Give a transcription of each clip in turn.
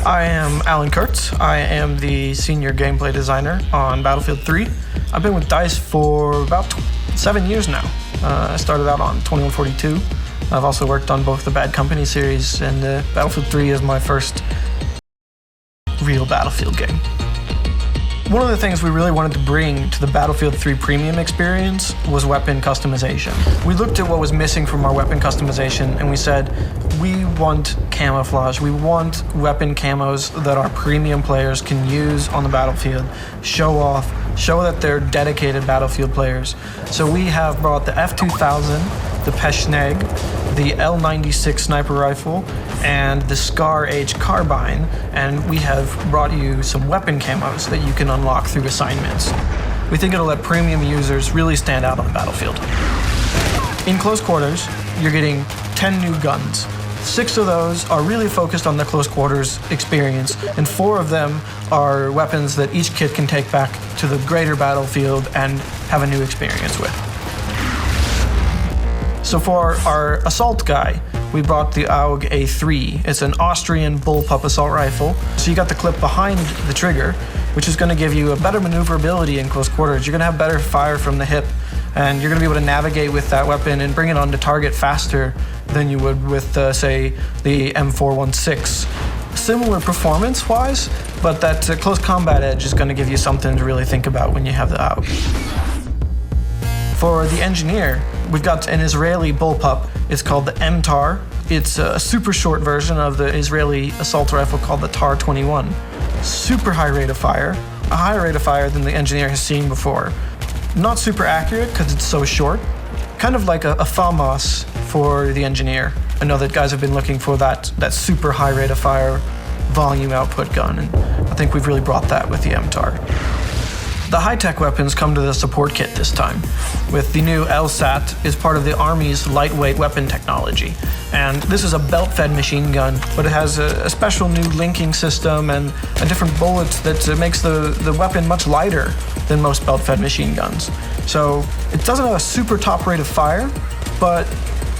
I am Alan Kurtz. I am the senior gameplay designer on Battlefield 3. I've been with DICE for about 7 years now. I started out on 2142. I've also worked on both the Bad Company series, and Battlefield 3 is my first real Battlefield game. One of the things we really wanted to bring to the Battlefield 3 Premium experience was weapon customization. We looked at what was missing from our weapon customization and we said, we want camouflage. We want weapon camos that our premium players can use on the battlefield, show off, show that they're dedicated Battlefield players. So we have brought the F2000, the Peschneg, the L96 sniper rifle, and the Scar H carbine, and we have brought you some weapon camos that you can unlock through assignments. We think it'll let premium users really stand out on the battlefield. In close quarters, you're getting 10 new guns. 6 of those are really focused on the close quarters experience, and 4 of them are weapons that each kit can take back to the greater battlefield and have a new experience with. So for our assault guy, we brought the AUG A3. It's an Austrian bullpup assault rifle. So you got the clip behind the trigger, which is going to give you a better maneuverability in close quarters. You're going to have better fire from the hip, and you're going to be able to navigate with that weapon and bring it onto target faster than you would with, say, the M416. Similar performance-wise, but that close combat edge is going to give you something to really think about when you have the AUG. For the engineer, we've got an Israeli bullpup. It's called the MTAR. It's a super short version of the Israeli assault rifle called the TAR-21. Super high rate of fire, a higher rate of fire than the engineer has seen before. Not super accurate because it's so short. Kind of like a FAMAS for the engineer. I know that guys have been looking for that super high rate of fire volume output gun, and I think we've really brought that with the MTAR. The high-tech weapons come to the support kit this time, with the new LSAT is part of the Army's lightweight weapon technology. And this is a belt-fed machine gun, but it has a special new linking system and a different bullet that makes the weapon much lighter than most belt-fed machine guns. So it doesn't have a super top rate of fire, but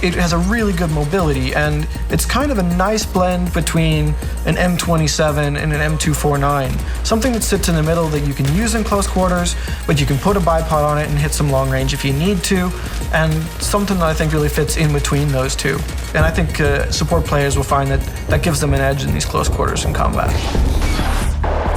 it has a really good mobility, and it's kind of a nice blend between an M27 and an M249. Something that sits in the middle that you can use in close quarters, but you can put a bipod on it and hit some long range if you need to, and something that I think really fits in between those two. And I think support players will find that gives them an edge in these close quarters in combat.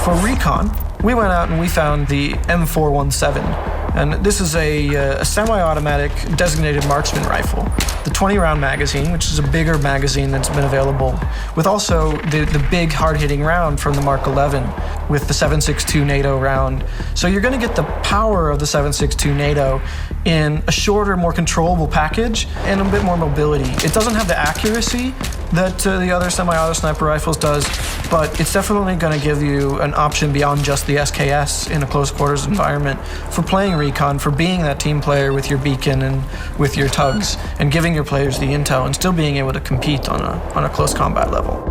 For recon, we went out and we found the M417. And this is a semi-automatic designated marksman rifle. The 20-round magazine, which is a bigger magazine that's been available, with also the big hard-hitting round from the Mark 11 with the 7.62 NATO round. So you're going to get the power of the 7.62 NATO in a shorter, more controllable package and a bit more mobility. It doesn't have the accuracy that the other semi-auto sniper rifles does, but it's definitely going to give you an option beyond just the SKS in a close quarters environment for playing recon, for being that team player with your beacon and with your tugs, and giving your players the intel and still being able to compete on a close combat level.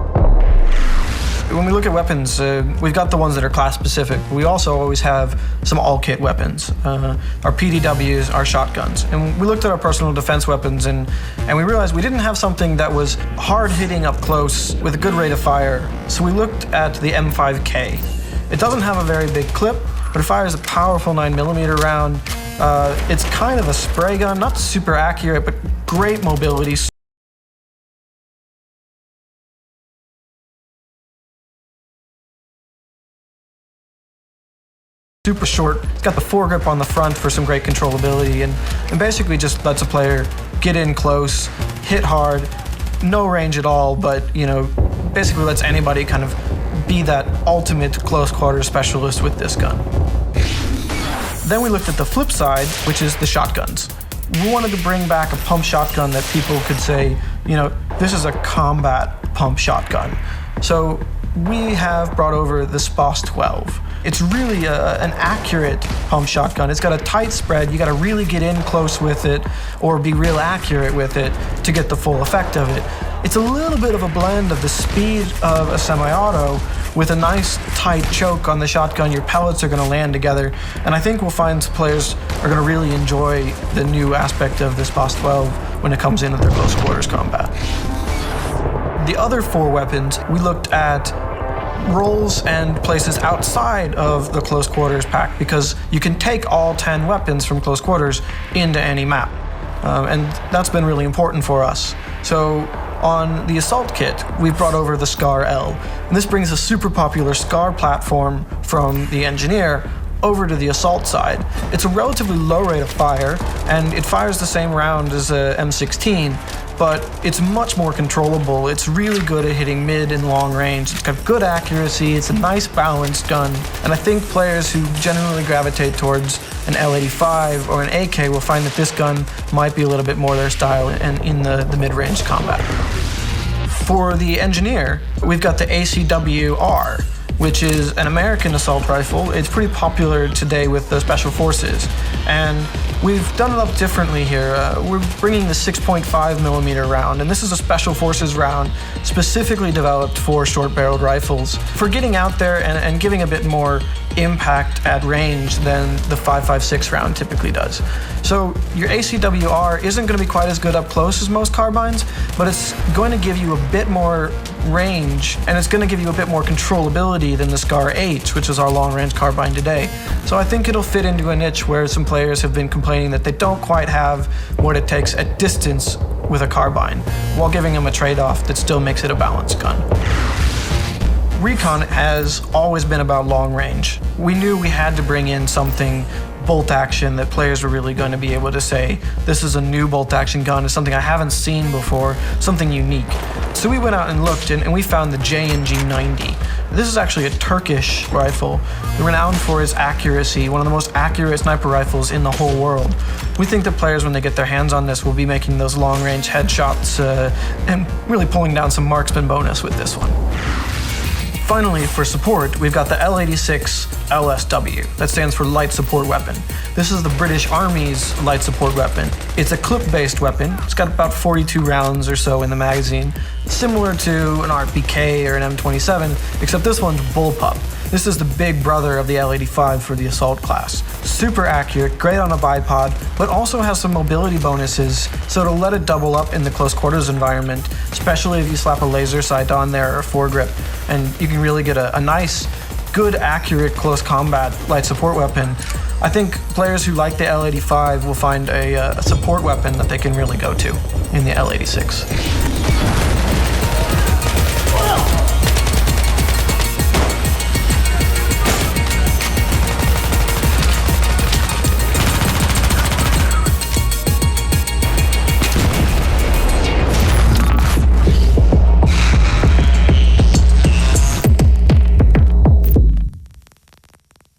When we look at weapons, we've got the ones that are class specific. We also always have some all-kit weapons, our PDWs, our shotguns. And we looked at our personal defense weapons and we realized we didn't have something that was hard-hitting up close with a good rate of fire. So we looked at the M5K. It doesn't have a very big clip, but it fires a powerful 9mm round. It's kind of a spray gun, not super accurate, but great mobility. Super short, it's got the foregrip on the front for some great controllability, and basically just lets a player get in close, hit hard, no range at all, but basically lets anybody kind of be that ultimate close quarters specialist with this gun. Then we looked at the flip side, which is the shotguns. We wanted to bring back a pump shotgun that people could say, this is a combat pump shotgun. So we have brought over the SPOS 12. It's really an accurate pump shotgun. It's got a tight spread. You got to really get in close with it or be real accurate with it to get the full effect of it. It's a little bit of a blend of the speed of a semi-auto with a nice tight choke on the shotgun. Your pellets are going to land together, and I think we'll find players are going to really enjoy the new aspect of this SPOS 12 when it comes into their close quarters combat. The other 4 weapons, we looked at roles and places outside of the close quarters pack, because you can take all 10 weapons from close quarters into any map. And that's been really important for us. So on the Assault kit, we've brought over the SCAR L. And this brings a super popular SCAR platform from the Engineer over to the Assault side. It's a relatively low rate of fire, and it fires the same round as a M16, but it's much more controllable. It's really good at hitting mid and long range. It's got good accuracy, it's a nice balanced gun, and I think players who generally gravitate towards an L85 or an AK will find that this gun might be a little bit more their style and in the mid-range combat. For the Engineer, we've got the ACW-R, which is an American assault rifle. It's pretty popular today with the Special Forces, and we've done it up differently here. We're bringing the 6.5mm round, and this is a Special Forces round specifically developed for short-barreled rifles, for getting out there and giving a bit more impact at range than the 5.56 round typically does. So your ACWR isn't going to be quite as good up close as most carbines, but it's going to give you a bit more range, and it's going to give you a bit more controllability than the SCAR H, which is our long-range carbine today. So I think it'll fit into a niche where some players have been complaining that they don't quite have what it takes at distance with a carbine, while giving them a trade-off that still makes it a balanced gun. Recon has always been about long range. We knew we had to bring in something bolt action that players were really going to be able to say, this is a new bolt action gun, it's something I haven't seen before, something unique. So we went out and looked, and we found the J&G 90. This is actually a Turkish rifle, renowned for its accuracy, one of the most accurate sniper rifles in the whole world. We think that players, when they get their hands on this, will be making those long-range headshots and really pulling down some marksman bonus with this one. Finally, for support, we've got the L86 LSW. That stands for Light Support Weapon. This is the British Army's light support weapon. It's a clip-based weapon. It's got about 42 rounds or so in the magazine, similar to an RPK or an M27, except this one's bullpup. This is the big brother of the L85 for the assault class. Super accurate, great on a bipod, but also has some mobility bonuses, so it'll let it double up in the close quarters environment, especially if you slap a laser sight on there or a foregrip, and you can really get a nice, good, accurate close combat light support weapon. I think players who like the L85 will find a support weapon that they can really go to in the L86.